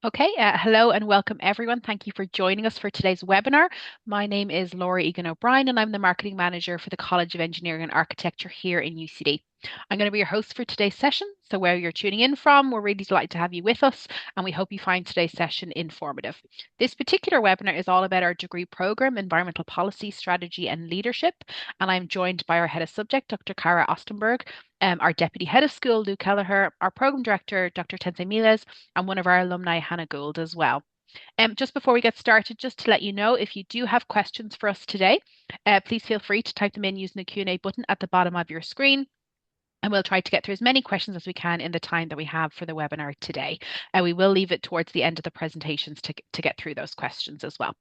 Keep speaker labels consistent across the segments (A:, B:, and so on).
A: Okay, hello and welcome everyone. Thank you for joining us for today's webinar. My name is Laura Egan O'Brien and I'm the Marketing Manager for the College of Engineering and Architecture here in UCD. I'm going to be your host for today's session. So where you're tuning in from, we're really delighted to have you with us and we hope you find today's session informative. This particular webinar is all about our degree program, Environmental Policy, Strategy and Leadership. And I'm joined by our Head of Subject, Dr. Cara Ostenberg, our Deputy Head of School, Luke Kelleher, our Program Director, Dr. Tensei Miles, and one of our alumni, Hannah Gould, as well. Just before we get started, just to let you know, if you do have questions for us today, please feel free to type them in using the Q&A button at the bottom of your screen. And we'll try to get through as many questions as we can in the time that we have for the webinar today. And we will leave it towards the end of the presentations to get through those questions as well.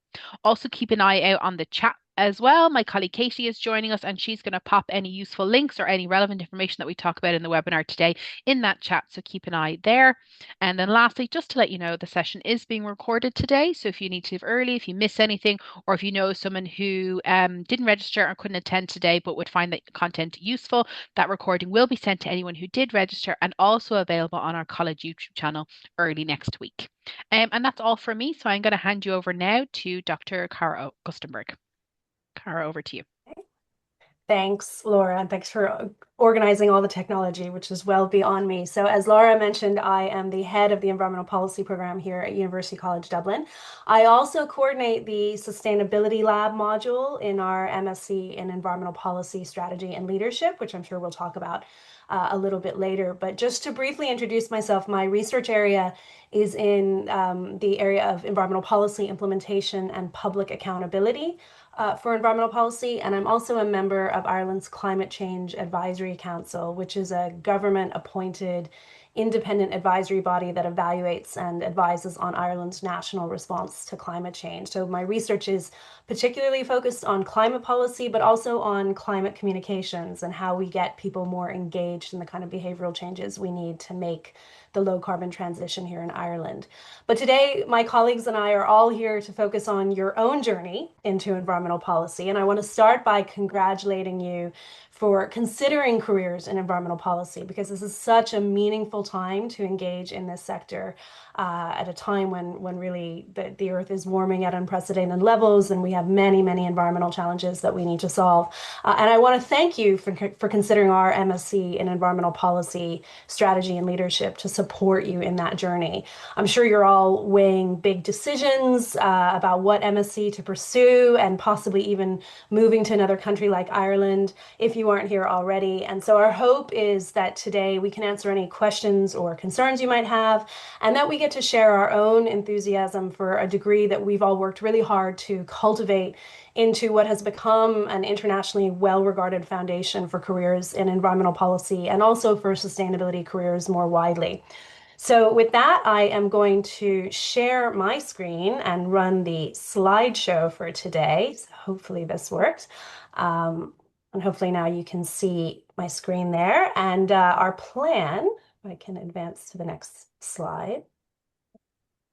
A: Also, keep an eye out on the chat as well. My colleague Katie is joining us and she's going to pop any useful links or any relevant information that we talk about in the webinar today in that chat. So keep an eye there. And then lastly, just to let you know, the session is being recorded today. So if you need to leave early, if you miss anything, or if you know someone who didn't register or couldn't attend today but would find the content useful, that recording will be sent to anyone who did register and also available on our college YouTube channel early next week. And that's all from me. So I'm going to hand you over now to Dr. Cara Gustenberg. Cara, over to you.
B: Thanks, Laura, and thanks for organizing all the technology, which is well beyond me. So as Laura mentioned, I am the head of the Environmental Policy Program here at University College Dublin. I also coordinate the Sustainability Lab module in our MSc in Environmental Policy, Strategy and Leadership, which I'm sure we'll talk about a little bit later. But just to briefly introduce myself, my research area is in the area of environmental policy implementation and public accountability for environmental policy, and I'm also a member of Ireland's Climate Change Advisory Council, which is a government-appointed independent advisory body that evaluates and advises on Ireland's national response to climate change. So my research is particularly focused on climate policy, but also on climate communications and how we get people more engaged in the kind of behavioral changes we need to make the low carbon transition here in Ireland. But today, my colleagues and I are all here to focus on your own journey into environmental policy. And I want to start by congratulating you for considering careers in environmental policy, because this is such a meaningful time to engage in this sector at a time when really the earth is warming at unprecedented levels and we have many, many environmental challenges that we need to solve. And I want to thank you for considering our MSc in environmental policy, strategy and leadership to support you in that journey. I'm sure you're all weighing big decisions about what MSc to pursue and possibly even moving to another country like Ireland if you aren't here already. And so our hope is that today we can answer any questions or concerns you might have, and that we get to share our own enthusiasm for a degree that we've all worked really hard to cultivate into what has become an internationally well-regarded foundation for careers in environmental policy and also for sustainability careers more widely. So with that, I am going to share my screen and run the slideshow for today. So hopefully this works. And hopefully now you can see my screen there. And our plan, if I can advance to the next slide,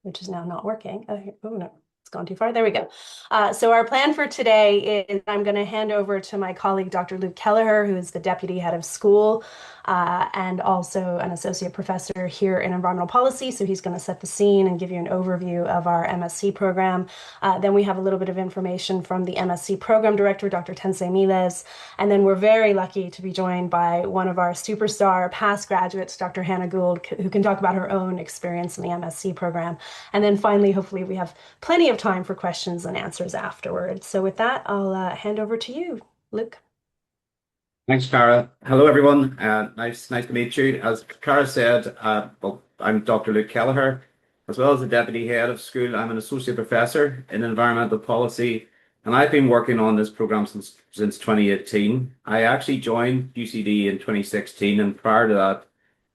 B: which is now not working. Oh no, it's gone too far. There we go. So our plan for today is I'm going to hand over to my colleague, Dr. Luke Kelleher, who is the Deputy Head of School and also an Associate Professor here in Environmental Policy. So he's going to set the scene and give you an overview of our MSc program. Then we have a little bit of information from the MSc Program Director, Dr. Tensei Miles. And then we're very lucky to be joined by one of our superstar past graduates, Dr. Hannah Gould, who can talk about her own experience in the MSc program. And then finally, hopefully we have plenty of time for questions and answers afterwards. So with that, I'll hand over to you, Luke.
C: Thanks, Cara. Hello, everyone. Nice to meet you. As Cara said, I'm Dr. Luke Kelleher. As well as the Deputy Head of School, I'm an Associate Professor in Environmental Policy, and I've been working on this program since 2018. I actually joined UCD in 2016, and prior to that,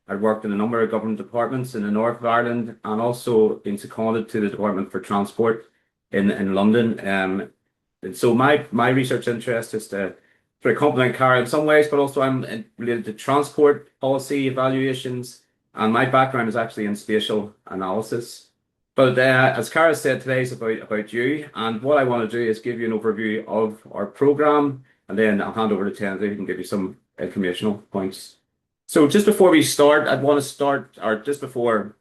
C: I'd worked in a number of government departments in the north of Ireland and also been seconded to the Department for Transport in London. And so my research interest is to sort of complement Cara in some ways, but also I'm related to transport policy evaluations, and my background is actually in spatial analysis. But as Cara said, today is about you, and what I want to do is give you an overview of our program, and then I'll hand over to Tenzin, who can give you some informational points. So just before we start, I'd want to start, or just before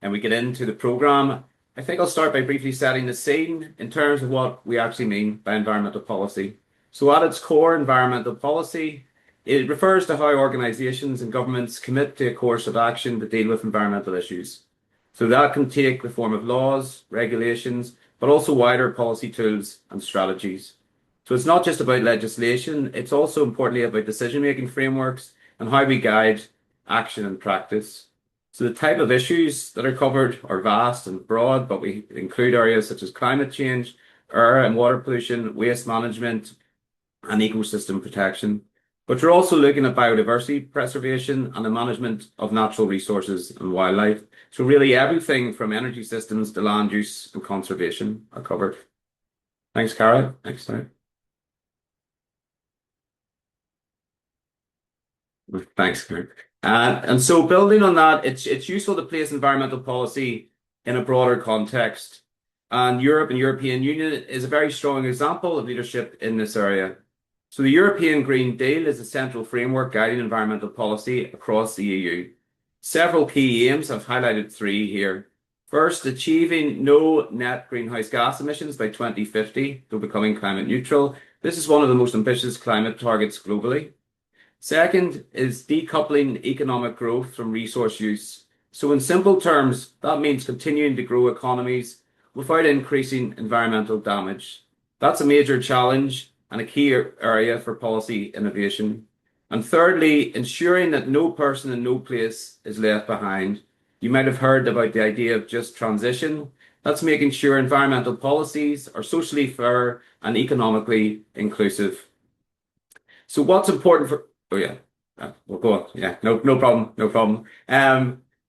C: and we get into the program, I think I'll start by briefly setting the scene in terms of what we actually mean by environmental policy. So at its core, environmental policy, it refers to how organizations and governments commit to a course of action to deal with environmental issues. So that can take the form of laws, regulations, but also wider policy tools and strategies. So it's not just about legislation, it's also importantly about decision-making frameworks and how we guide action and practice. So the type of issues that are covered are vast and broad, but we include areas such as climate change, air and water pollution, waste management, and ecosystem protection. But we're also looking at biodiversity preservation and the management of natural resources and wildlife. So really everything from energy systems to land use and conservation are covered. Thanks, Cara. Next slide. Thanks, Karen. And so building on that, it's useful to place environmental policy in a broader context. And Europe and European Union is a very strong example of leadership in this area. So the European Green Deal is a central framework guiding environmental policy across the EU. Several key aims, I've highlighted three here. First, achieving no net greenhouse gas emissions by 2050, so becoming climate neutral. This is one of the most ambitious climate targets globally. Second is decoupling economic growth from resource use. So in simple terms, that means continuing to grow economies without increasing environmental damage. That's a major challenge and a key area for policy innovation. And thirdly, ensuring that no person and no place is left behind. You might have heard about the idea of just transition. That's making sure environmental policies are socially fair and economically inclusive. So what's important for, oh yeah, we'll go on. Yeah, no problem, no problem.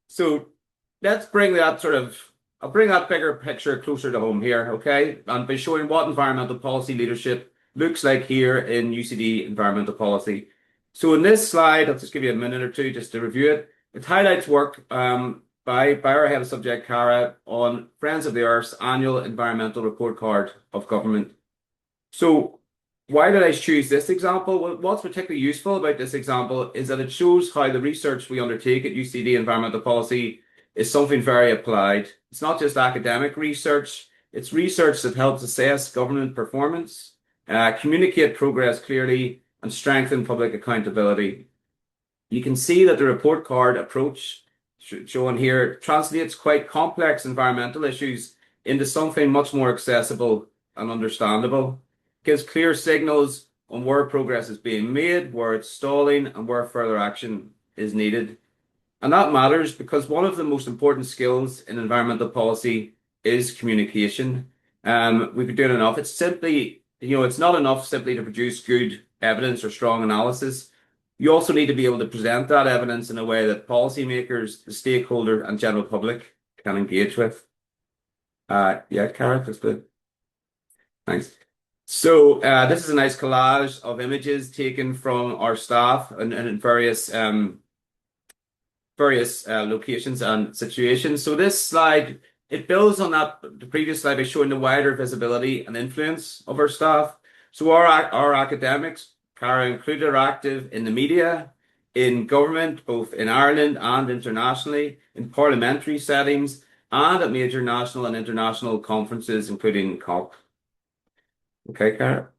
C: So let's bring that I'll bring that bigger picture closer to home here, okay? And by showing what environmental policy leadership looks like here in UCD environmental policy. So in this slide, I'll just give you a minute or two just to review it. It highlights work by our head of subject, Cara, on Friends of the Earth's annual environmental report card of government. So why did I choose this example? Well, what's particularly useful about this example is that it shows how the research we undertake at UCD environmental policy is something very applied. It's not just academic research, it's research that helps assess government performance, communicate progress clearly, and strengthen public accountability. You can see that the report card approach shown here translates quite complex environmental issues into something much more accessible and understandable. It gives clear signals on where progress is being made, where it's stalling, and where further action is needed. And that matters because one of the most important skills in environmental policy is communication. We've been doing enough. It's simply, it's not enough simply to produce good evidence or strong analysis. You also need to be able to present that evidence in a way that policymakers, the stakeholder, and general public can engage with. Yeah, Cara, that's good. Thanks. So this is a nice collage of images taken from our staff and in various locations and situations. So this slide, it builds on the previous slide by showing the wider visibility and influence of our staff. So our academics, Cara included, are active in the media, in government, both in Ireland and internationally, in parliamentary settings, and at major national and international conferences, including COP. Okay, Cara.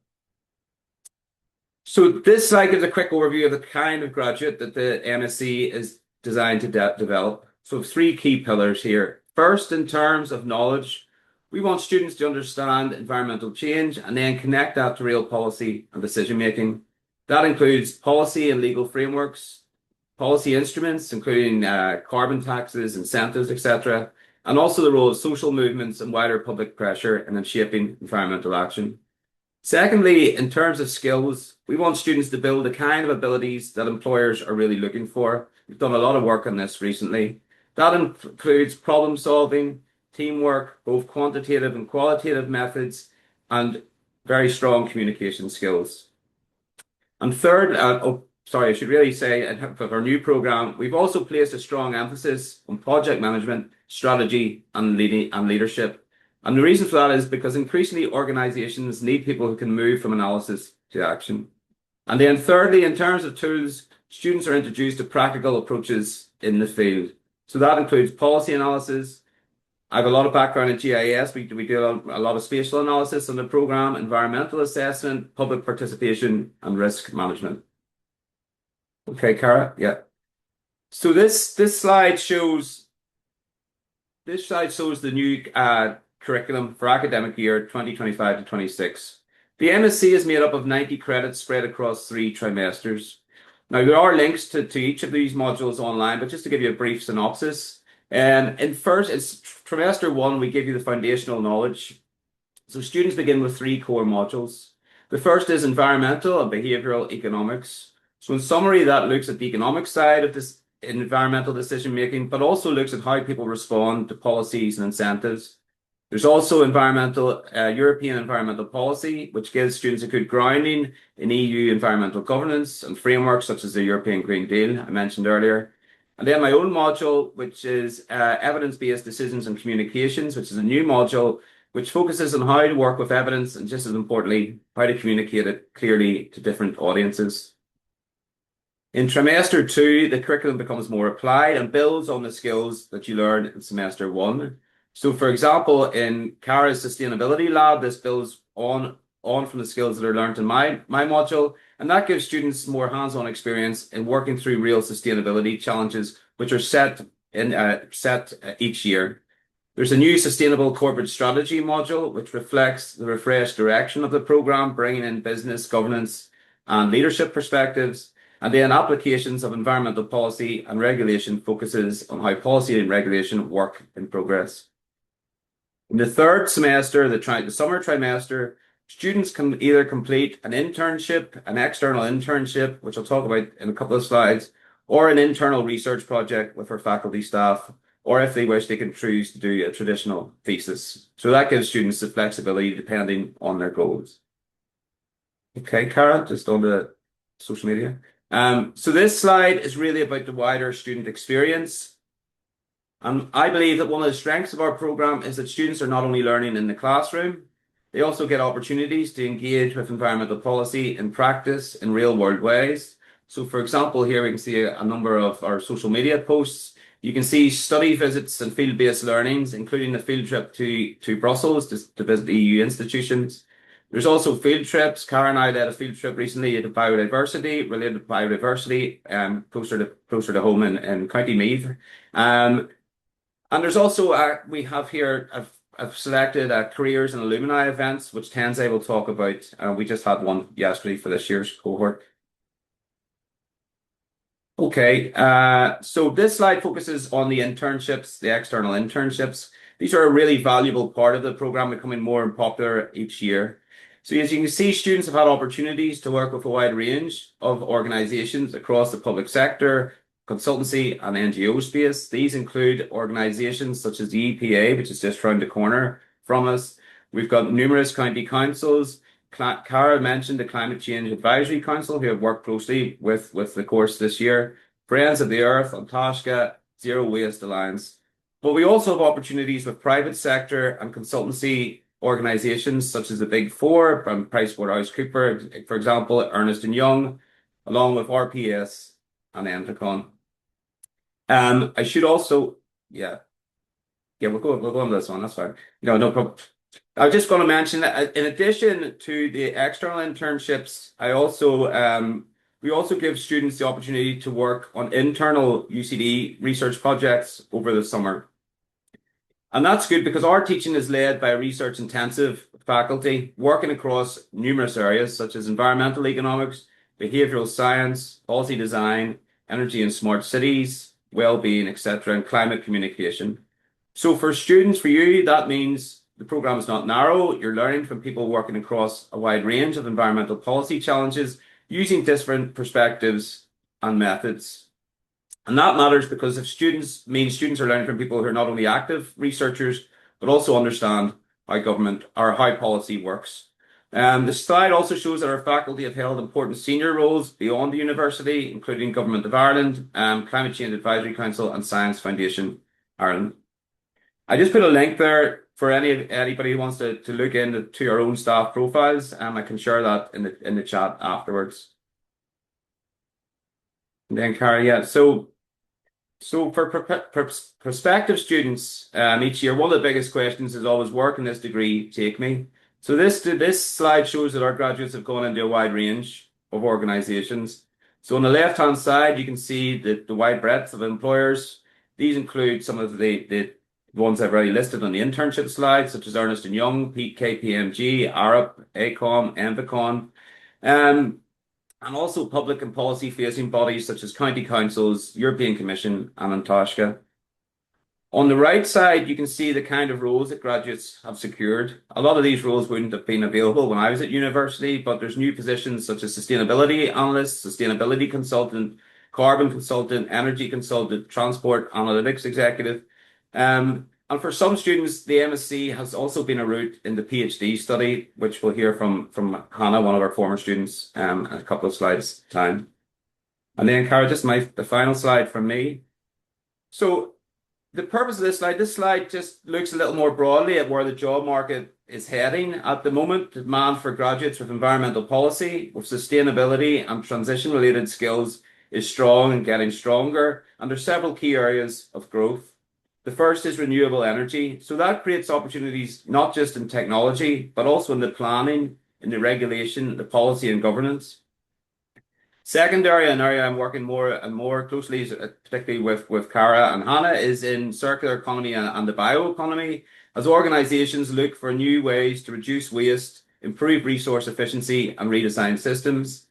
C: So this slide gives a quick overview of the kind of graduate that the MSc is designed to develop. So three key pillars here. First, in terms of knowledge, we want students to understand environmental change and then connect that to real policy and decision making. That includes policy and legal frameworks, policy instruments, including carbon taxes, incentives, etc., and also the role of social movements and wider public pressure in shaping environmental action. Secondly, in terms of skills, we want students to build the kind of abilities that employers are really looking for. We've done a lot of work on this recently. That includes problem solving, teamwork, both quantitative and qualitative methods, and very strong communication skills. And third, I should really say, for our new program, we've also placed a strong emphasis on project management, strategy, and leadership. And the reason for that is because increasingly organizations need people who can move from analysis to action. And then thirdly, in terms of tools, students are introduced to practical approaches in the field. So that includes policy analysis. I have a lot of background in GIS. We do a lot of spatial analysis on the program, environmental assessment, public participation, and risk management. Okay, Cara, yeah. So this slide shows the new curriculum for academic year 2025 to 26. The MSc is made up of 90 credits spread across 3 trimesters. Now, there are links to each of these modules online, but just to give you a brief synopsis, it's trimester 1, we give you the foundational knowledge. So students begin with 3 core modules. The first is environmental and behavioral economics. So in summary, that looks at the economic side of this environmental decision making, but also looks at how people respond to policies and incentives. There's also European environmental policy, which gives students a good grounding in EU environmental governance and frameworks such as the European Green Deal I mentioned earlier. And then my own module, which is evidence-based decisions and communications, which is a new module which focuses on how to work with evidence and, just as importantly, how to communicate it clearly to different audiences. In trimester 2, the curriculum becomes more applied and builds on the skills that you learned in semester 1. So, for example, in Cara's sustainability lab, this builds on from the skills that are learned in my module, and that gives students more hands-on experience in working through real sustainability challenges, which are set each year. There's a new sustainable corporate strategy module, which reflects the refreshed direction of the program, bringing in business, governance, and leadership perspectives. And then applications of environmental policy and regulation focuses on how policy and regulation work in progress. In the third semester, the summer trimester, students can either complete an internship, an external internship, which I'll talk about in a couple of slides, or an internal research project with our faculty staff, or if they wish, they can choose to do a traditional thesis. So that gives students the flexibility depending on their goals. Okay, Cara, just on the social media. So this slide is really about the wider student experience. I believe that one of the strengths of our program is that students are not only learning in the classroom, they also get opportunities to engage with environmental policy in practice in real world ways. So for example, here we can see a number of our social media posts. You can see study visits and field-based learnings, including the field trip to Brussels to visit EU institutions. There's also field trips. Cara and I led a field trip recently related to biodiversity, closer to home in County Meath. And there's also, we have here, I've selected careers and alumni events, which Tenze will talk about. We just had one yesterday for this year's cohort. Okay, so this slide focuses on the internships, the external internships. These are a really valuable part of the program, becoming more popular each year. So as you can see, students have had opportunities to work with a wide range of organizations across the public sector, consultancy and NGO space. These include organizations such as the EPA, which is just around the corner from us. We've got numerous county councils. Cara mentioned the Climate Change Advisory Council, who have worked closely with the course this year. Friends of the Earth, Antashka, Zero Waste Alliance. But we also have opportunities with private sector and consultancy organizations such as the Big Four from PricewaterhouseCoopers, for example, Ernst & Young, along with RPS and Entercon. I should also, we'll go on this one. That's fine. No problem. I was just going to mention that in addition to the external internships, we also give students the opportunity to work on internal UCD research projects over the summer. And that's good because our teaching is led by a research intensive faculty working across numerous areas such as environmental economics, behavioral science, policy design, energy and smart cities, well-being, etc., and climate communication. So for students, for you, that means the program is not narrow. You're learning from people working across a wide range of environmental policy challenges using different perspectives and methods. And that matters because if students are learning from people who are not only active researchers, but also understand how government or how policy works. The slide also shows that our faculty have held important senior roles beyond the university, including Government of Ireland, Climate Change Advisory Council, and Science Foundation Ireland. I just put a link there for anybody who wants to look into our own staff profiles. I can share that in the chat afterwards. And then Cara, yeah. So So for prospective students, each year, one of the biggest questions is always, where can this degree take me? So this slide shows that our graduates have gone into a wide range of organizations. So on the left-hand side, you can see the wide breadth of employers. These include some of the ones I've already listed on the internship slide, such as Ernst& Young, KPMG, Arup, AECOM, Envicon. Um, and also public and policy facing bodies such as county councils, European Commission, and Antashka. On the right side, you can see the kind of roles that graduates have secured. A lot of these roles wouldn't have been available when I was at university, but there's new positions such as sustainability analyst, sustainability consultant, carbon consultant, energy consultant, transport analytics executive. And for some students, the MSc has also been a route in the PhD study, which we'll hear from Hannah, one of our former students, in a couple of slides time. And then, Cara, just the final slide from me. So the purpose of this slide just looks a little more broadly at where the job market is heading at the moment. Demand for graduates with environmental policy, with sustainability and transition related skills is strong and getting stronger. And there's several key areas of growth. The first is renewable energy. So that creates opportunities not just in technology, but also in the planning, in the regulation, the policy and governance. Second area, an area I'm working more and more closely, particularly with Cara and Hannah, is in circular economy and the bioeconomy, as organizations look for new ways to reduce waste, improve resource efficiency, and redesign systems.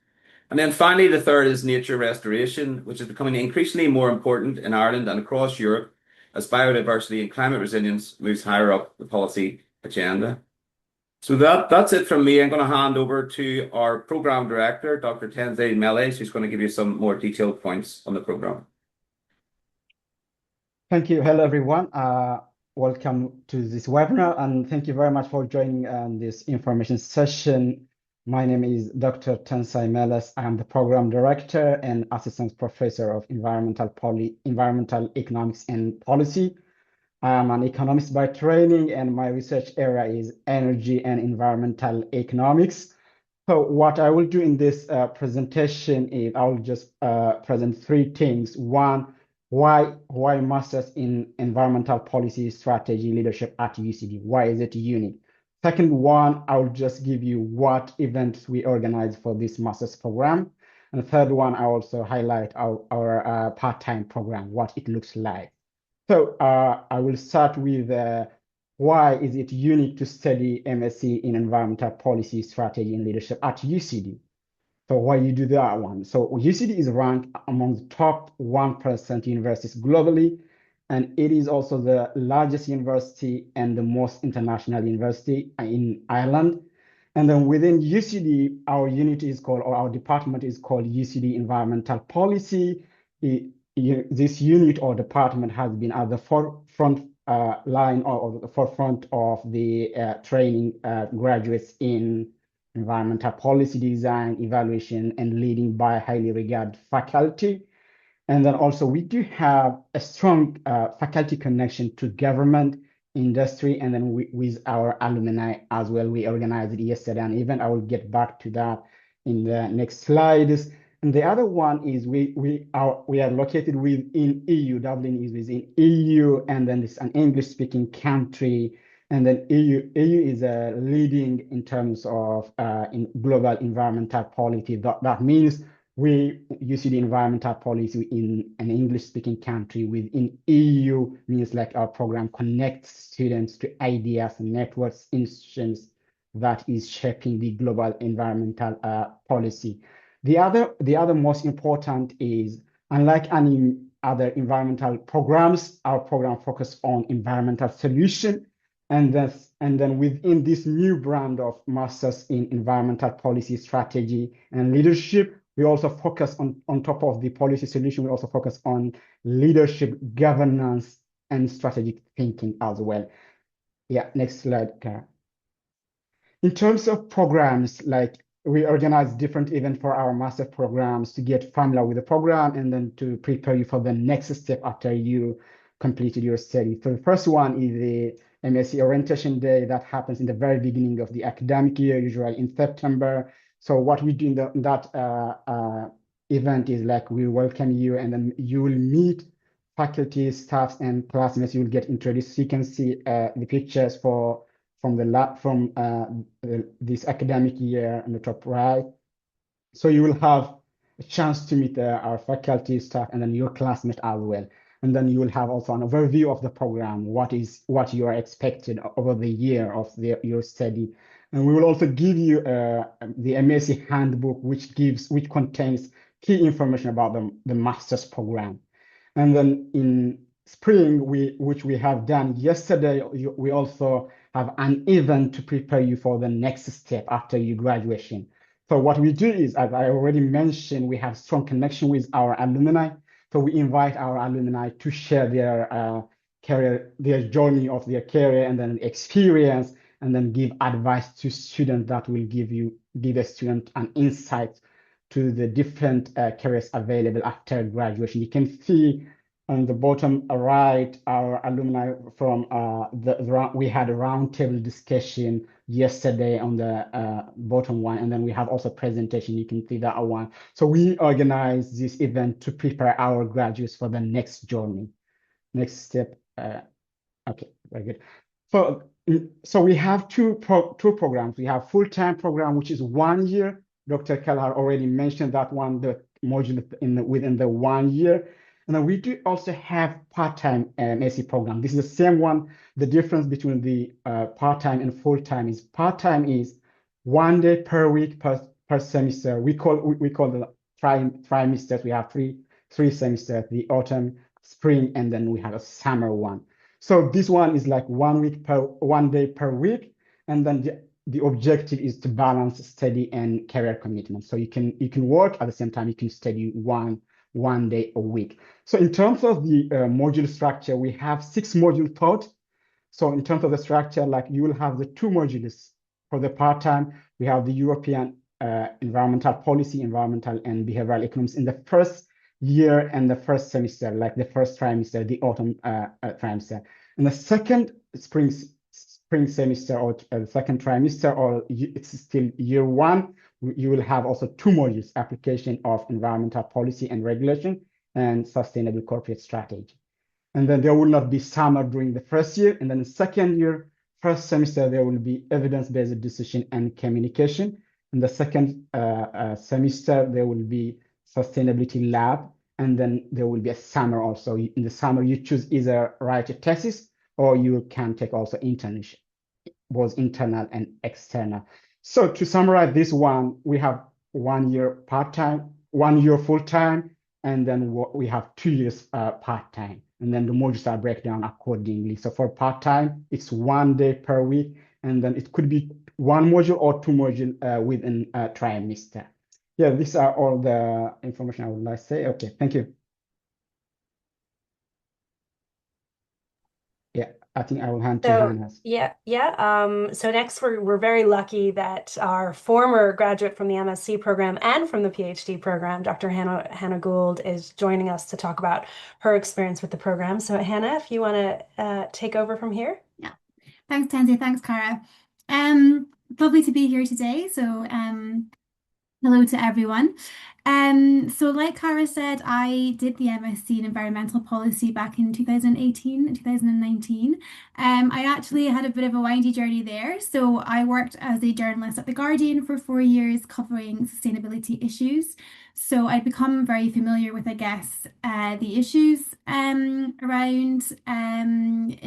C: And then finally, the third is nature restoration, which is becoming increasingly more important in Ireland and across Europe as biodiversity and climate resilience moves higher up the policy agenda. So that's it from me. I'm going to hand over to our program director, Dr. Tenzay Meles, who's going to give you some more detailed points on the program.
D: Thank you. Hello, everyone. Welcome to this webinar, and thank you very much for joining this information session. My name is Dr. Tenzay Meles. I am the program director and assistant professor of environmental economics and policy. I am an economist by training, and my research area is energy and environmental economics. So what I will do in this presentation is I'll just present three things. One, why masters in environmental policy strategy leadership at UCD? Why is it unique? Second one, I'll just give you what events we organize for this master's program. And the third one, I also highlight our part-time program, what it looks like. So I will start with why is it unique to study MSc in environmental policy strategy and leadership at UCD? So why you do that one? So UCD is ranked among the top 1% universities globally, and it is also the largest university and the most international university in Ireland. And then within UCD, our unit is called, or our department is called UCD Environmental Policy. This unit or department has been at the forefront line or the forefront of the training graduates in environmental policy design, evaluation, and leading by highly regarded faculty. And then also we do have a strong faculty connection to government, industry, and then with our alumni as well. We organized yesterday an event. I will get back to that in the next slides. And the other one is we are located within EU. Dublin is within EU, and then it's an English-speaking country. And then EU is leading in terms of in global environmental policy. That means we UCD environmental policy in an English-speaking country within EU means like our program connects students to ideas, networks, institutions that is shaping the global environmental policy. The other most important is, unlike any other environmental programs, our program focuses on environmental solution. And then within this new brand of Masters in Environmental Policy Strategy and Leadership, we also focus on top of the policy solution, we also focus on leadership, governance, and strategic thinking as well. Yeah, next slide, Kara. In terms of programs, like we organize different events for our master programs to get familiar with the program and then to prepare you for the next step after you completed your study. So the first one is the MSc Orientation Day that happens in the very beginning of the academic year, usually in September. So what we do in that event is like we welcome you, and then you will meet faculty, staffs, and classmates, you will get introduced. You can see the pictures from the lab from this academic year on the top right. So you will have a chance to meet our faculty, staff, and then your classmates as well. And then you will have also an overview of the program, what you are expected over the year of your study. And we will also give you the MSc handbook, which contains key information about the master's program. And then in spring, which we have done yesterday, we also have an event to prepare you for the next step after your graduation. So what we do is, as I already mentioned, we have strong connection with our alumni. So we invite our alumni to share their career, their journey of their career, and then experience, and then give advice to students that will give a student an insight to the different careers available after graduation. You can see on the bottom right, our alumni from we had a roundtable discussion yesterday on the bottom one, and then we have also presentation. You can see that one. So we organize this event to prepare our graduates for the next journey, next step. Okay, very good. So we have two programs. We have full-time program, which is 1 year. Dr. Kelleher already mentioned that one, the module within the 1 year. And then we do also have part-time MSc program. This is the same one. The difference between the part-time and full-time is part-time is 1 day per week per semester. We call the trimesters. We have three semesters: the autumn, spring, and then we have a summer one. So this one is like 1 day per week, and then the objective is to balance study and career commitment. So you can work at the same time. You can study one day a week. So in terms of the module structure, we have 6 module taught. So in terms of the structure, like you will have the 2 modules for the part-time. We have the European environmental policy, environmental and behavioral economics in the first year and the first semester, like the first trimester, the autumn trimester. And the second spring semester or second trimester, or it's still year 1, you will have also 2 modules: application of environmental policy and regulation and sustainable corporate strategy. And then there will not be summer during the first year. And then the second year, first semester, there will be evidence-based decision and communication. In the second semester, there will be sustainability lab. And then there will be a summer also. In the summer, you choose either write a thesis or you can take also internship, both internal and external. So to summarize this one, we have 1 year part-time, 1 year full-time, and then we have 2 years part-time. And then the modules are breakdown down accordingly. So for part-time, it's 1 day per week, and then it could be 1 module or 2 modules within a trimester. Yeah, these are all the information I would like to say. Okay, thank you. Yeah, I think I will hand to Hannah.
B: So next, we're very lucky that our former graduate from the MSc program and from the PhD program, Dr. Hannah Gould, is joining us to talk about her experience with the program. So Hannah, if you want to take over from here.
E: Yeah, thanks, Tansy. Thanks, Cara. Lovely to be here today. So hello to everyone. So like Cara said, I did the MSc in environmental policy back in 2018 and 2019. I actually had a bit of a windy journey there. So I worked as a journalist at The Guardian for 4 years covering sustainability issues. So I'd become very familiar with, I guess, the issues around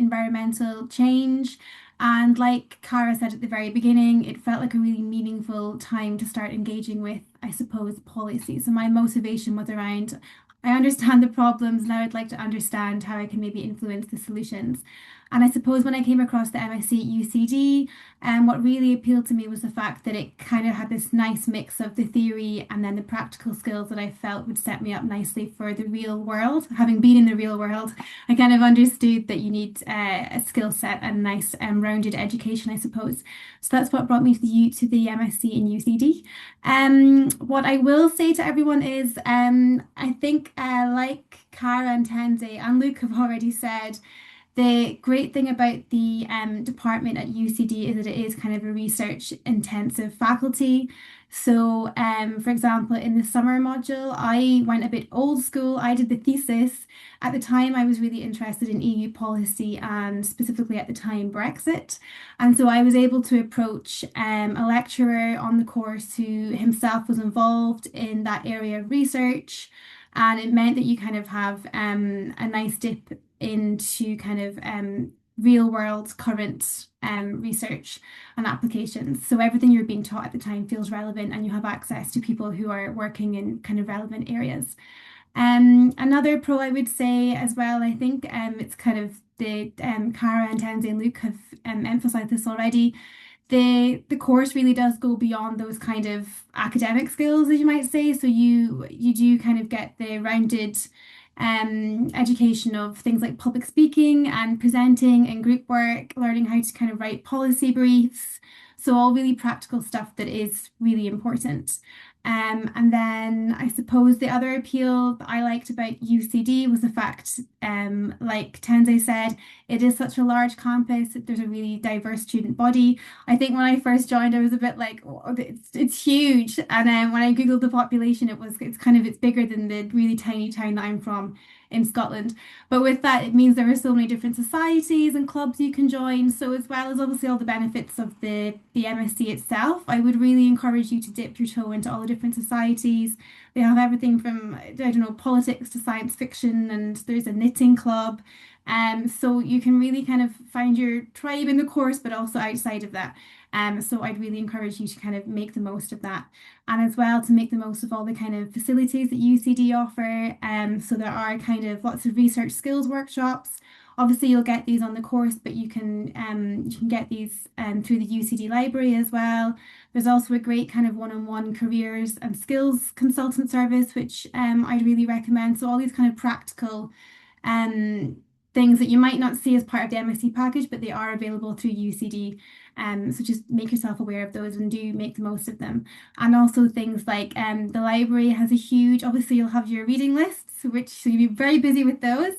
E: environmental change. And like Cara said at the very beginning, it felt like a really meaningful time to start engaging with, I suppose, policy. So my motivation was around, I understand the problems, now I'd like to understand how I can maybe influence the solutions. And I suppose when I came across the MSc at UCD, what really appealed to me was the fact that it kind of had this nice mix of the theory and then the practical skills that I felt would set me up nicely for the real world. Having been in the real world, I kind of understood that you need a skill set and a nice rounded education, I suppose. So that's what brought me to the MSc in UCD. What I will say to everyone is, I think like Cara and Tenze and Luke have already said, the great thing about the department at UCD is that it is kind of a research intensive faculty. So, for example, in the summer module, I went a bit old school. I did the thesis. At the time, I was really interested in EU policy and specifically at the time, Brexit. And so I was able to approach a lecturer on the course who himself was involved in that area of research. And it meant that you kind of have a nice dip into kind of real world current research and applications. So everything you're being taught at the time feels relevant and you have access to people who are working in kind of relevant areas. Another pro I would say as well, I think it's kind of the Cara and Tenzi and Luke have emphasized this already. The course really does go beyond those kind of academic skills, as you might say. So you do kind of get the rounded education of things like public speaking and presenting and group work, learning how to kind of write policy briefs. So all really practical stuff that is really important. And then I suppose the other appeal that I liked about UCD was the fact, like Tenze said, it is such a large campus. There's a really diverse student body. I think when I first joined, I was a bit like, oh, it's huge. And then when I Googled the population, it's bigger than the really tiny town that I'm from in Scotland. But with that, it means there are so many different societies and clubs you can join. So as well as obviously all the benefits of the MSc itself, I would really encourage you to dip your toe into all the different societies. They have everything from, I don't know, politics to science fiction, and there's a knitting club. So you can really kind of find your tribe in the course, but also outside of that. So I'd really encourage you to kind of make the most of that. And as well to make the most of all the kind of facilities that UCD offer. So there are kind of lots of research skills workshops. Obviously, you'll get these on the course, but you can get these through the UCD library as well. There's also a great kind of one-on-one careers and skills consultant service, which I'd really recommend. So all these kind of practical um, things that you might not see as part of the MSc package, but they are available through UCD. So just make yourself aware of those and do make the most of them. And also things like the library has a huge, obviously you'll have your reading lists, which so you'll be very busy with those.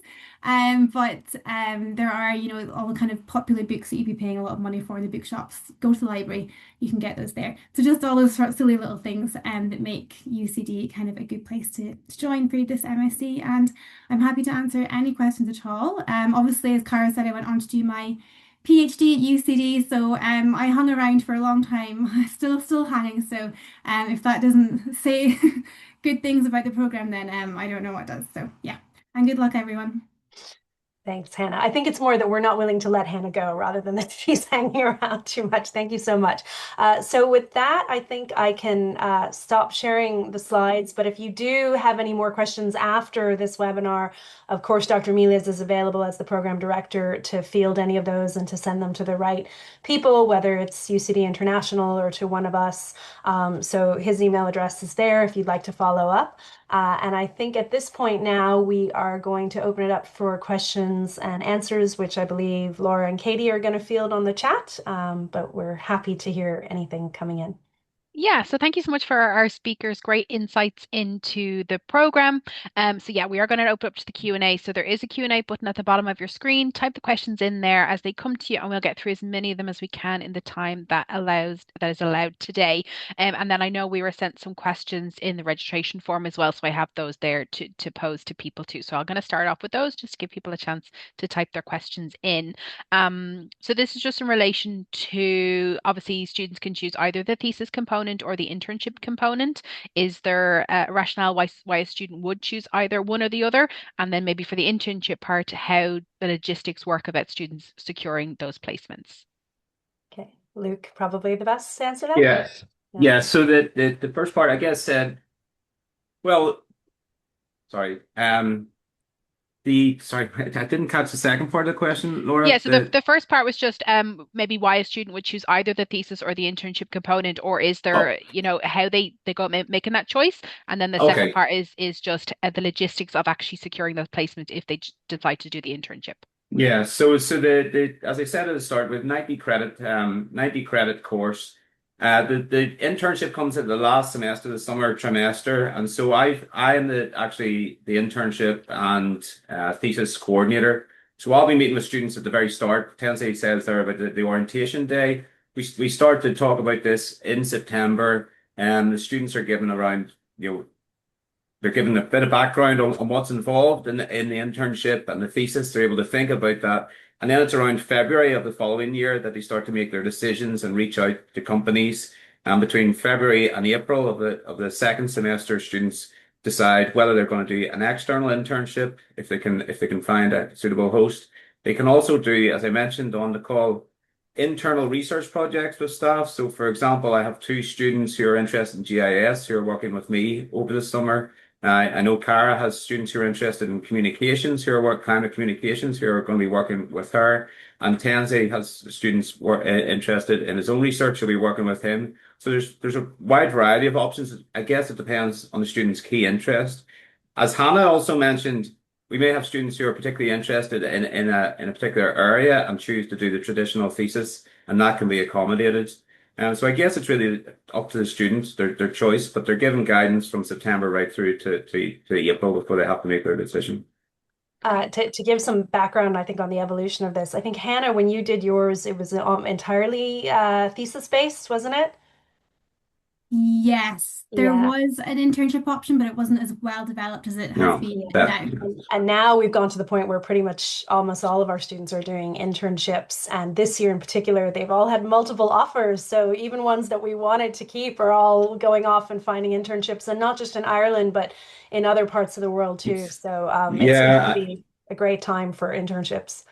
E: But there are, you know, all the kind of popular books that you'd be paying a lot of money for in the bookshops. Go to the library, you can get those there. So just all those sort of silly little things that make UCD kind of a good place to join for this MSc. And I'm happy to answer any questions at all. Obviously, as Cara said, I went on to do my PhD at UCD, so I hung around for a long time, still hanging. So if that doesn't say good things about the program, then I don't know what does. So yeah, and good luck, everyone.
B: Thanks, Hannah. I think it's more that we're not willing to let Hannah go rather than that she's hanging around too much. Thank you so much. So with that, I think I can stop sharing the slides. But if you do have any more questions after this webinar, of course, Dr. Milias is available as the program director to field any of those and to send them to the right people, whether it's UCD International or to one of us. So his email address is there if you'd like to follow up. And I think at this point now, we are going to open it up for questions and answers, which I believe Laura and Katie are going to field on the chat, but we're happy to hear anything coming in.
A: Yeah, so thank you so much for our speakers. Great insights into the program. So yeah, we are going to open up to the Q&A. So there is a Q&A button at the bottom of your screen. Type the questions in there as they come to you, and we'll get through as many of them as we can in the time that is allowed today. And then I know we were sent some questions in the registration form as well, so I have those there to pose to people too. So I'm going to start off with those just to give people a chance to type their questions in. So this is just in relation to, obviously students can choose either the thesis component or the internship component. Is there a rationale why a student would choose either one or the other? And then maybe for the internship part, how the logistics work about students securing those placements.
B: Okay, Luke, probably the best to answer that.
C: Yes. Yeah. So the first part, I guess, said, well, sorry. Sorry, I didn't catch the second part of the question, Laura.
A: Yeah, so the first part was just maybe why a student would choose either the thesis or the internship component, or is there, you know, how they go making that choice? And then the second part is just the logistics of actually securing those placements if they decide to do the internship.
C: Yeah, so the as I said at the start, with 90 credit course, the internship comes at the last semester, the summer trimester, and so I am the internship and thesis coordinator. So I'll be meeting with students at the very start. Tensei says there about the orientation day. We start to talk about this in September. and the students are given around, they're given a bit of background on what's involved in the internship and the thesis. They're able to think about that. And then it's around February of the following year that they start to make their decisions and reach out to companies. And between February and April of the second semester, students decide whether they're going to do an external internship if they can find a suitable host. They can also do, as I mentioned on the call, internal research projects with staff. So, for example, I have two students who are interested in GIS who are working with me over the summer. I know Cara has students who are interested in communications, climate communications, who are going to be working with her. And Tenzi has students interested in his own research, who'll be working with him. So there's a wide variety of options. I guess it depends on the student's key interest. As Hannah also mentioned, we may have students who are particularly interested in a particular area and choose to do the traditional thesis, and that can be accommodated. So I guess it's really up to the students, their choice, but they're given guidance from September right through to April before they have to make their decision.
B: To give some background, I think, on the evolution of this, I think, Hannah, when you did yours, it was entirely thesis based, wasn't it?
E: Yes, there
B: Yeah.
E: was an internship option, but it wasn't as well developed as it has
C: No,
E: been
C: that
E: now.
B: And now we've gone to the point where pretty much almost all of our students are doing internships. And this year in particular, they've all had multiple offers. So even ones that we wanted to keep are all going off and finding internships, and not just in Ireland, but in other parts of the world too. So it's going to
C: yeah.
B: be a great time for internships.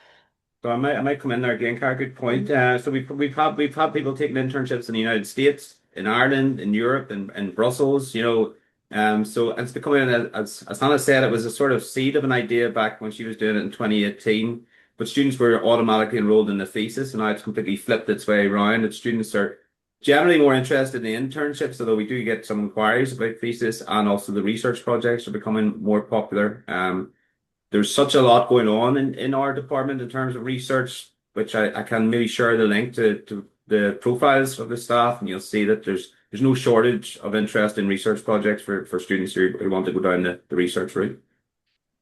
C: So I might come in there again, Car. Good point. So we've had people taking internships in the United States, in Ireland, in Europe, and Brussels. So it's becoming as Hannah said, it was a sort of seed of an idea back when she was doing it in 2018. But students were automatically enrolled in the thesis, and now it's completely flipped its way around. And students are generally more interested in the internships, although we do get some inquiries about thesis, and also the research projects are becoming more popular. There's such a lot going on in our department in terms of research, which I can maybe share the link to the profiles of the staff, and you'll see that there's no shortage of interest in research projects for students who want to go down the research route.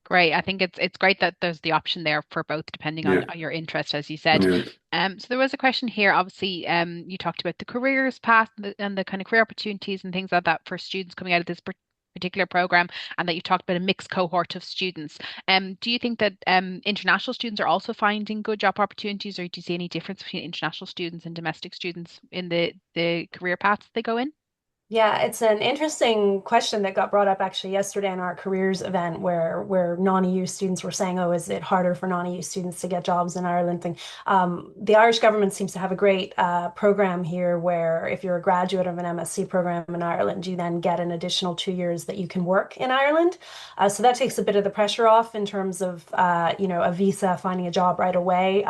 A: Great. I think it's great that there's the option there for both, depending
C: Yeah.
A: on your interest, as you said.
C: Yeah.
A: So there was a question here. Obviously, you talked about the careers path and the kind of career opportunities and things like that for students coming out of this particular program, and that you talked about a mixed cohort of students. Do you think that international students are also finding good job opportunities, or do you see any difference between international students and domestic students in the career paths they go in?
B: Yeah, it's an interesting question that got brought up actually yesterday in our careers event where non-EU students were saying, "Oh, is it harder for non-EU students to get jobs in Ireland?" Thing. The Irish government seems to have a great program here where if you're a graduate of an MSc program in Ireland, you then get an additional 2 years that you can work in Ireland. So that takes a bit of the pressure off in terms of a visa, finding a job right away.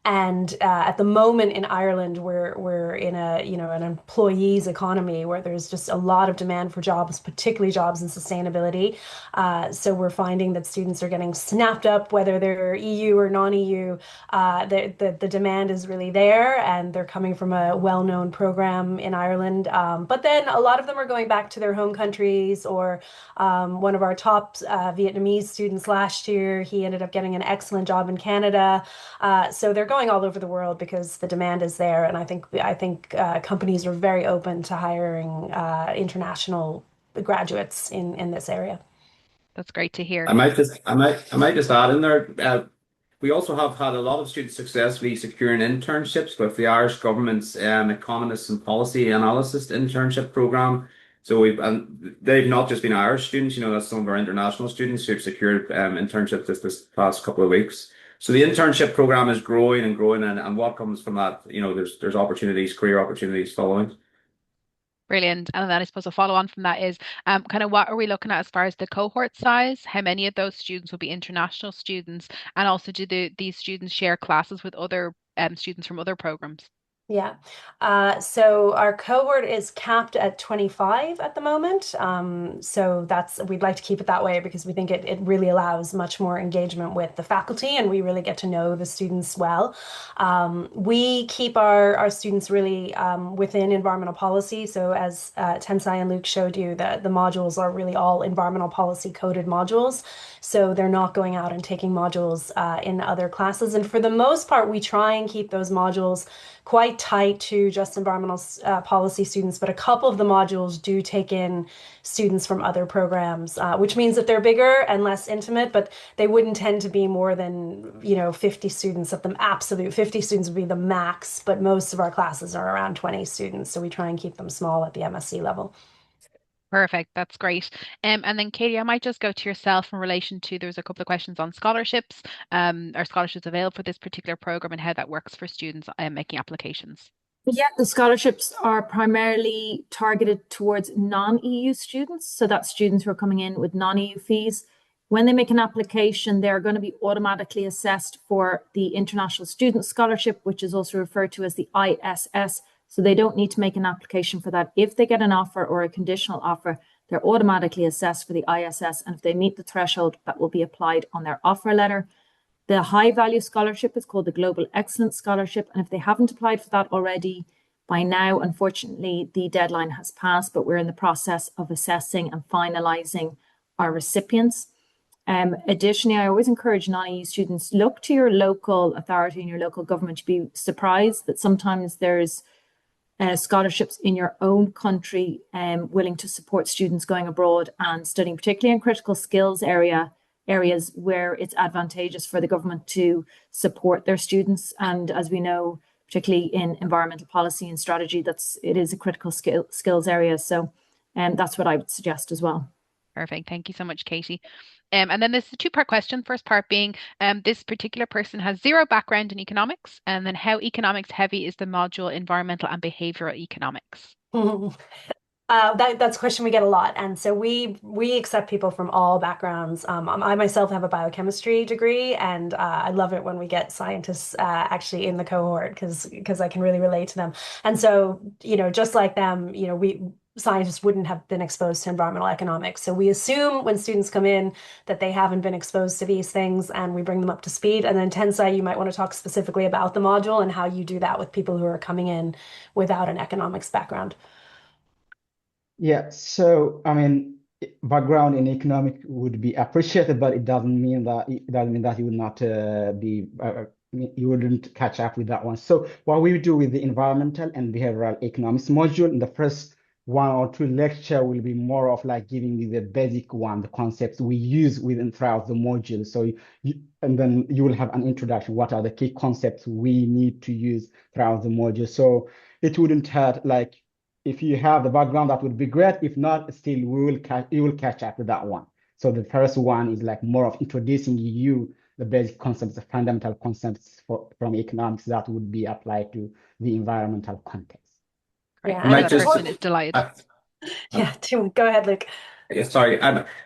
B: And at the moment in Ireland, we're in an employees economy where there's just a lot of demand for jobs, particularly jobs in sustainability. So we're finding that students are getting snapped up, whether they're EU or non-EU. The demand is really there, and they're coming from a well-known program in Ireland. But then a lot of them are going back to their home countries, or one of our top Vietnamese students last year, he ended up getting an excellent job in Canada. So they're going all over the world because the demand is there, and I think companies are very open to hiring international graduates in this area.
A: That's great to hear.
C: I might just add in there. We also have had a lot of students successfully securing internships with the Irish government's Economists and Policy Analysis internship program. So and they've not just been Irish students, that's some of our international students who've secured internships this past couple of weeks. So the internship program is growing and growing, and what comes from that, there's opportunities, career opportunities following.
A: Brilliant. And then I suppose a follow on from that is kind of what are we looking at as far as the cohort size? How many of those students will be international students? And also, do these students share classes with other students from other programs?
B: Yeah. So our cohort is capped at 25 at the moment. So we'd like to keep it that way because we think it really allows much more engagement with the faculty, and we really get to know the students well. We keep our students really within environmental policy. So as Tensai and Luke showed you, the modules are really all environmental policy coded modules. So they're not going out and taking modules in other classes. And for the most part, we try and keep those modules quite tight to just environmental policy students, but a couple of the modules do take in students from other programs, which means that they're bigger and less intimate, but they wouldn't tend to be more than, 50 students at the absolute. 50 students would be the max, but most of our classes are around 20 students. So we try and keep them small at the MSc level.
A: Perfect. That's great. And then Katie, I might just go to yourself in relation to there's a couple of questions on scholarships. Are scholarships available for this particular program and how that works for students making applications?
F: Yeah, the scholarships are primarily targeted towards non-EU students. So that's students who are coming in with non-EU fees. When they make an application, they're going to be automatically assessed for the International Student Scholarship, which is also referred to as the ISS. So they don't need to make an application for that. If they get an offer or a conditional offer, they're automatically assessed for the ISS. And if they meet the threshold, that will be applied on their offer letter. The high value scholarship is called the Global Excellence Scholarship. And if they haven't applied for that already, by now, unfortunately, the deadline has passed, but we're in the process of assessing and finalizing our recipients. Additionally, I always encourage non-EU students, look to your local authority and your local government. You'd be surprised that sometimes there's scholarships in your own country willing to support students going abroad and studying, particularly in critical skills areas where it's advantageous for the government to support their students. And as we know, particularly in environmental policy and strategy, it is a critical skills area. So that's what I would suggest as well.
A: Perfect. Thank you so much, Katie. And then there's a two-part question. First part being, this particular person has zero background in economics, and then how economics heavy is the module environmental and behavioral economics?
B: That's a question we get a lot. And so we accept people from all backgrounds. I myself have a biochemistry degree, and I love it when we get scientists actually in the cohort because I can really relate to them. And so, just like them, scientists wouldn't have been exposed to environmental economics. So we assume when students come in that they haven't been exposed to these things and we bring them up to speed. And then Tensai, you might want to talk specifically about the module and how you do that with people who are coming in without an economics background.
D: Yeah, so I mean, background in economic would be appreciated, but it doesn't mean that you would not you wouldn't catch up with that one. So what we do with the environmental and behavioral economics module in the first 1 or 2 lecture will be more of like giving you the basic one, the concepts we use throughout the module. So and then you will have an introduction. What are the key concepts we need to use throughout the module? So it wouldn't hurt, like if you have the background, that would be great. If not, still you will catch up with that one. So the first one is like more of introducing you the basic concepts, the fundamental concepts from economics that would be applied to the environmental context.
A: Great.
B: Yeah,
A: That person is delighted.
B: Go ahead, Luke.
C: Yeah, sorry.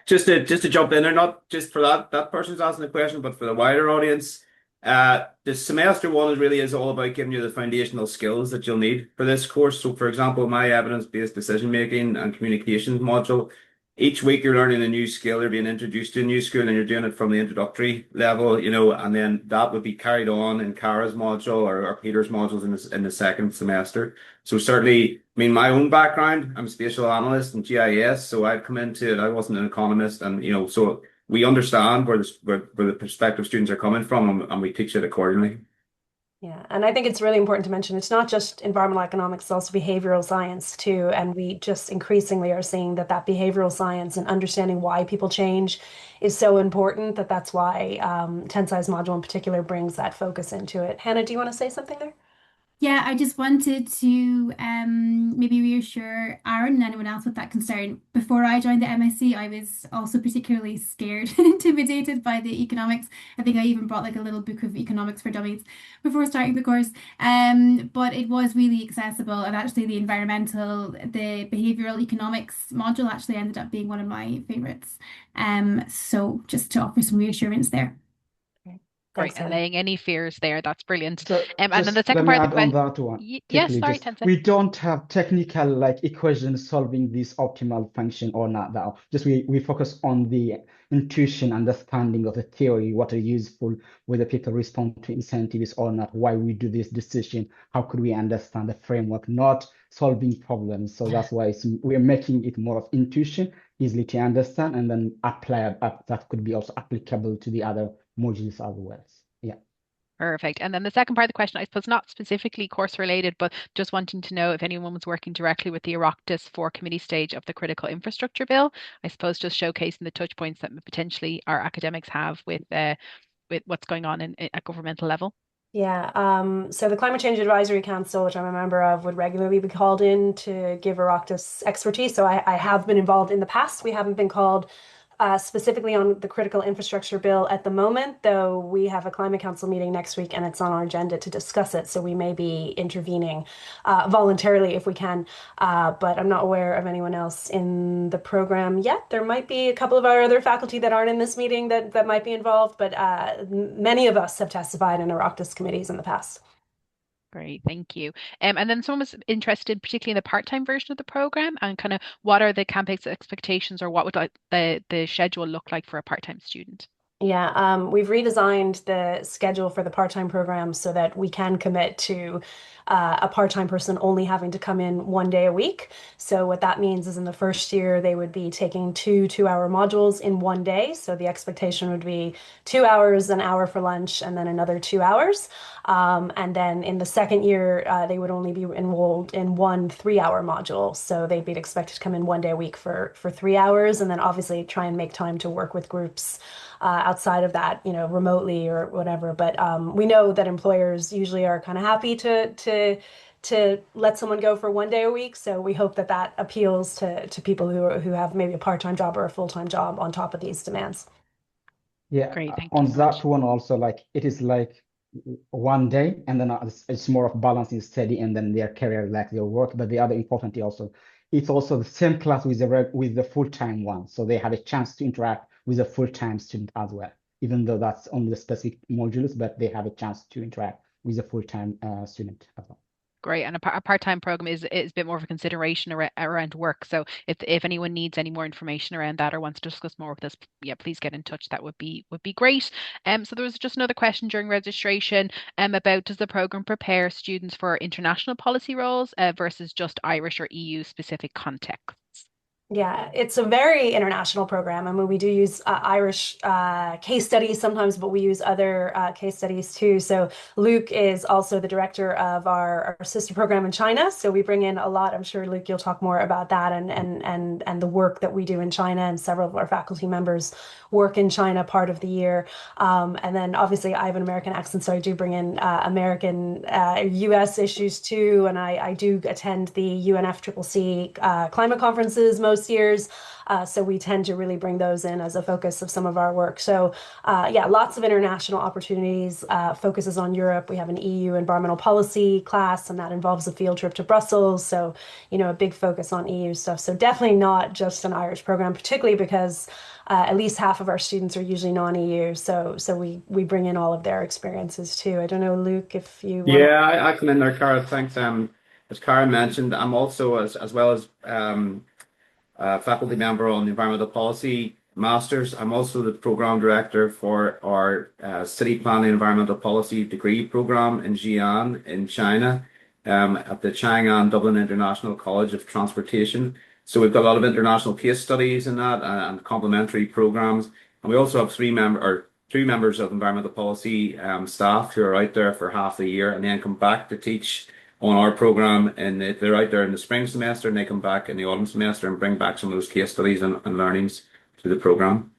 C: Just to jump in there, not just for that person's asking the question, but for the wider audience. The semester one really is all about giving you the foundational skills that you'll need for this course. So, for example, my evidence-based decision making and communications module, each week you're learning a new skill, you're being introduced to a new skill, and you're doing it from the introductory level, and then that would be carried on in Cara's module or Peter's modules in the second semester. So certainly, I mean, my own background, I'm a spatial analyst in GIS, so I've come into it. I wasn't an economist, and so we understand where the prospective students are coming from, and we teach it accordingly.
B: Yeah, and I think it's really important to mention it's not just environmental economics, it's also behavioral science too. And we just increasingly are seeing that behavioral science and understanding why people change is so important that's why Tensai's module in particular brings that focus into it. Hannah, do you want to say something there?
E: Yeah, I just wanted to maybe reassure Aaron and anyone else with that concern. Before I joined the MSc, I was also particularly scared and intimidated by the economics. I think I even brought like a little book of economics for dummies before starting the course. But it was really accessible, and actually the behavioral economics module actually ended up being one of my favorites. So just to offer some reassurance there.
A: Great, and laying any fears there. That's brilliant.
D: So
A: and then the second
D: let
A: part
D: me
A: of the
D: add on
A: question.
D: that one.
A: Yes,
D: Quickly,
A: sorry,
D: just
A: Tensai.
D: we don't have technical like equations solving this optimal function or not now. Just we focus on the intuition, understanding of the theory, what are useful, whether people respond to incentives or not, why we do this decision, how could we understand the framework, not solving problems. So that's why we're making it more of intuition, easily to understand, and then apply that could be also applicable to the other modules as well. Yeah.
A: Perfect. And then the second part of the question, I suppose not specifically course related, but just wanting to know if anyone was working directly with the Oireachtas for committee stage of the critical infrastructure bill. I suppose just showcasing the touch points that potentially our academics have with what's going on at governmental level.
B: Yeah, so the Climate Change Advisory Council, which I'm a member of, would regularly be called in to give Oireachtas expertise. So I have been involved in the past. We haven't been called specifically on the critical infrastructure bill at the moment, though we have a climate council meeting next week and it's on our agenda to discuss it. So we may be intervening voluntarily if we can, but I'm not aware of anyone else in the program yet. There might be a couple of our other faculty that aren't in this meeting that might be involved, but many of us have testified in Oireachtas committees in the past.
A: Great, thank you. And then someone was interested, particularly in the part-time version of the program, and kind of what are the campus expectations, or what would like the schedule look like for a part-time student?
B: Yeah, we've redesigned the schedule for the part-time program so that we can commit to a part-time person only having to come in 1 day a week. So what that means is in the first year, they would be taking two-hour modules in 1 day. So the expectation would be 2 hours, an hour for lunch, and then another 2 hours. And then in the second year, they would only be enrolled in one 3-hour module. So they'd be expected to come in 1 day a week for 3 hours, and then obviously try and make time to work with groups outside of that, remotely or whatever. But we know that employers usually are kind of happy to let someone go for 1 day a week. So we hope that that appeals to people who have maybe a part-time job or a full-time job on top of these demands.
D: Yeah,
A: Great, thank you
D: on
A: so
D: that
A: much.
D: one also, like it is like 1 day, and then it's more of balancing study and then their career, like their work. But the other important thing also, it's also the same class with the full-time one, so they have a chance to interact with a full-time student as well, even though that's only the specific modules, but they have a chance to interact with a full-time student as well.
A: Great, and a part-time program is a bit more of a consideration around work. So if anyone needs any more information around that or wants to discuss more with us, yeah, please get in touch. That would be great. So there was just another question during registration about, does the program prepare students for international policy roles versus just Irish or EU specific contexts?
B: Yeah, it's a very international program. I mean, we do use Irish case studies sometimes, but we use other case studies too. So Luke is also the director of our sister program in China. So we bring in a lot. I'm sure, Luke, you'll talk more about that and the work that we do in China. And several of our faculty members work in China part of the year. And then obviously I have an American accent, so I do bring in American US issues too. And I do attend the UNFCCC climate conferences most years. So we tend to really bring those in as a focus of some of our work. So yeah, lots of international opportunities, focuses on Europe. We have an EU environmental policy class, and that involves a field trip to Brussels. So, a big focus on EU stuff. So definitely not just an Irish program, particularly because at least half of our students are usually non-EU. So we bring in all of their experiences too. I don't know, Luke, if you want to.
C: Yeah, I come in there, Cara. Thanks. As Cara mentioned, I'm also as well as faculty member on the environmental policy masters. I'm also the program director for our city planning environmental policy degree program in Xi'an in China, at the Chang'an Dublin International College of Transportation. So we've got a lot of international case studies in that and complementary programs. And we also have three members of environmental policy staff who are out there for half the year and then come back to teach on our program, and they're out there in the spring semester and they come back in the autumn semester and bring back some of those case studies and learnings to the program.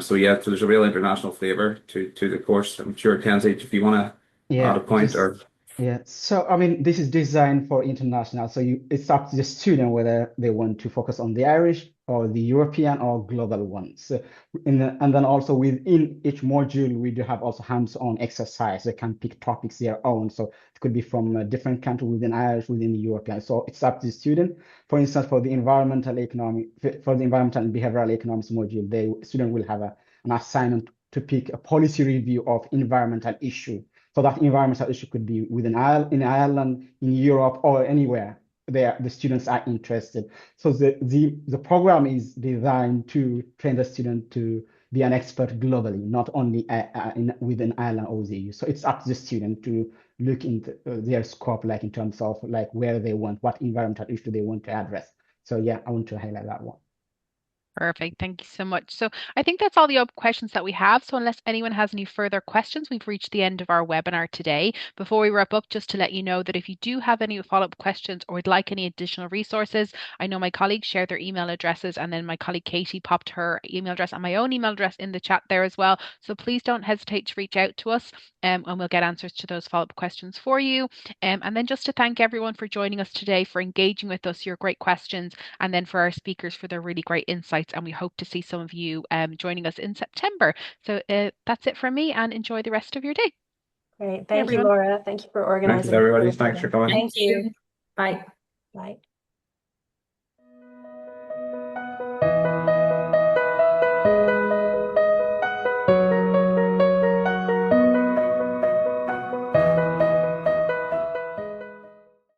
C: So yeah, so there's a real international flavor to the course. I'm sure, Kenzie, if you want to add
D: Yeah,
C: a point or
D: yeah. So I mean, this is designed for international. So it's up to the student whether they want to focus on the Irish or the European or global ones. So and then also within each module, we do have also hands-on exercise. They can pick topics their own. So it could be from a different country within Irish, within the European. So it's up to the student. For instance, for the environmental and behavioral economics module, the student will have an assignment to pick a policy review of environmental issue. So that environmental issue could be in Ireland, in Europe, or anywhere the students are interested. So the program is designed to train the student to be an expert globally, not only within Ireland or the EU. So it's up to the student to look into their scope, like in terms of like where they want, what environmental issue they want to address. So yeah, I want to highlight that one.
A: Perfect. Thank you so much. So I think that's all the questions that we have. So unless anyone has any further questions, we've reached the end of our webinar today. Before we wrap up, just to let you know that if you do have any follow-up questions or would like any additional resources, I know my colleagues shared their email addresses, and then my colleague Katie popped her email address and my own email address in the chat there as well. So please don't hesitate to reach out to us, and we'll get answers to those follow-up questions for you. And then just to thank everyone for joining us today, for engaging with us, your great questions, and then for our speakers for their really great insights. And we hope to see some of you joining us in September. So that's it from me, and enjoy the rest of your day.
B: Great.
A: Bye,
B: Thank you,
A: everyone.
B: Laura. Thank you for
C: Thanks,
B: organizing.
C: everybody. Thanks for coming.
B: Thank you.
F: Bye.
B: Bye.